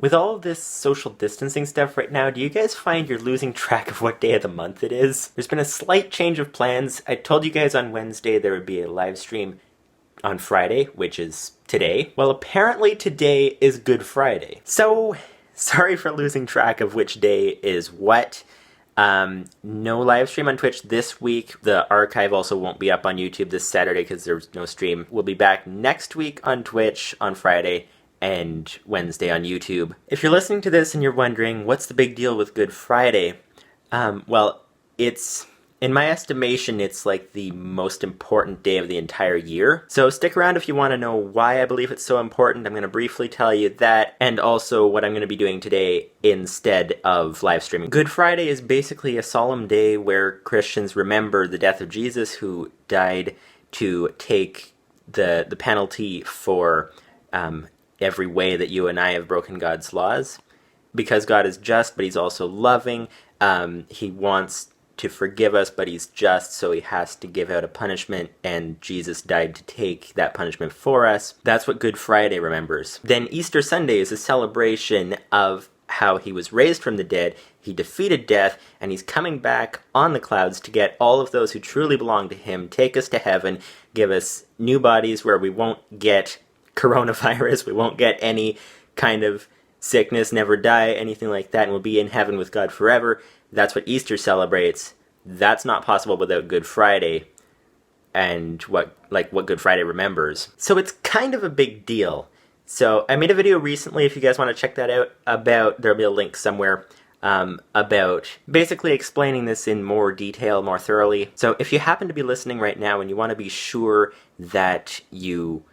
With all of this social distancing stuff right now, do you guys find you're losing track of what day of the month it is? There's been a slight change of plans. I told you guys on Wednesday there would be a live stream on Friday, which is today. Well, apparently today is Good Friday. So, sorry for losing track of which day is what. No live stream on Twitch this week. The archive also won't be up on YouTube this Saturday because there's no stream. We'll be back next week on Twitch on Friday and Wednesday on YouTube. If you're listening to this and you're wondering, what's the big deal with Good Friday? Well, it's, in my estimation, it's like the most important day of the entire year. So stick around if you want to know why I believe it's so important. I'm going to briefly tell you that, and also what I'm going to be doing today instead of live streaming. Good Friday is basically a solemn day where Christians remember the death of Jesus, who died to take the penalty for every way that you and I have broken God's laws. Because God is just, but he's also loving. He wants to forgive us, but he's just, so he has to give out a punishment, and Jesus died to take that punishment for us. That's what Good Friday remembers. Then Easter Sunday is a celebration of how he was raised from the dead, he defeated death, and he's coming back on the clouds to get all of those who truly belong to him, take us to heaven, give us new bodies where we won't get coronavirus, we won't get any kind of sickness, never die, anything like that, and we'll be in heaven with God forever. That's what Easter celebrates. That's not possible without Good Friday and what Good Friday remembers. So it's kind of a big deal. So I made a video recently, if you guys want to check that out, about, there'll be a link somewhere, about basically explaining this in more detail, more thoroughly. So if you happen to be listening right now and you want to be sure that you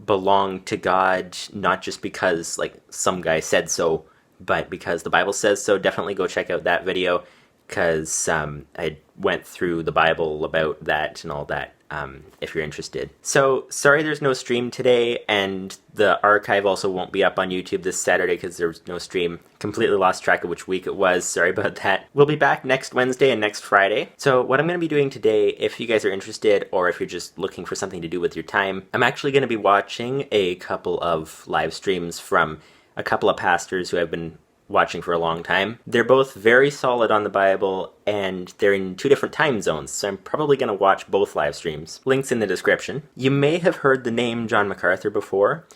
belong to God, not just because like some guy said so, but because the Bible says so, definitely go check out that video, because I went through the Bible about that and all that, if you're interested. So, sorry there's no stream today, and the archive also won't be up on YouTube this Saturday because there was no stream. Completely lost track of which week it was, sorry about that. We'll be back next Wednesday and next Friday. So what I'm going to be doing today, if you guys are interested, or if you're just looking for something to do with your time, I'm actually going to be watching a couple of live streams from a couple of pastors who I've been watching for a long time. They're both very solid on the Bible, and they're in 2 different time zones, so I'm probably going to watch both live streams. Links in the description. You may have heard the name John MacArthur before.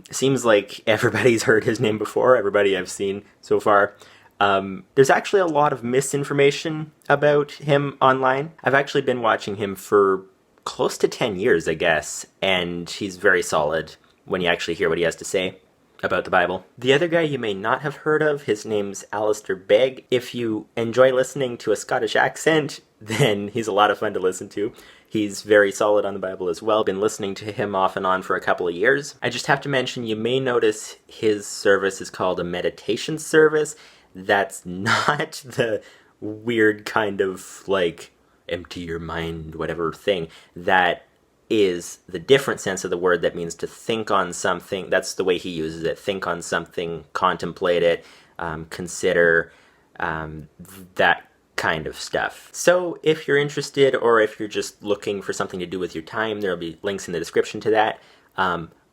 Seems like everybody's heard his name before, everybody I've seen so far. There's actually a lot of misinformation about him online. I've actually been watching him for close to 10 years, I guess, and he's very solid when you actually hear what he has to say about the Bible. The other guy you may not have heard of, his name's Alistair Begg. If you enjoy listening to a Scottish accent, then he's a lot of fun to listen to. He's very solid on the Bible as well. Been listening to him off and on for a couple of years. I just have to mention, you may notice his service is called a meditation service. That's not the weird kind of like empty your mind whatever thing. That is the different sense of the word that means to think on something. That's the way he uses it. Think on something, contemplate it, consider, that kind of stuff. So if you're interested, or if you're just looking for something to do with your time, there'll be links in the description to that.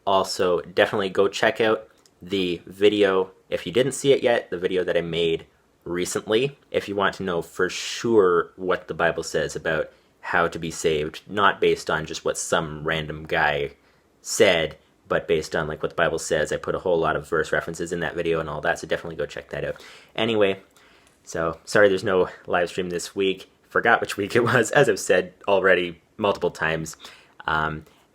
Also, definitely go check out the video, if you didn't see it yet, the video that I made recently, if you want to know for sure what the Bible says about how to be saved, not based on just what some random guy said, but based on like what the Bible says. I put a whole lot of verse references in that video and all that, so definitely go check that out. Anyway, so sorry there's no live stream this week. Forgot which week it was, as I've said already multiple times.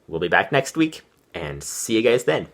We'll be back next week, and see you guys then.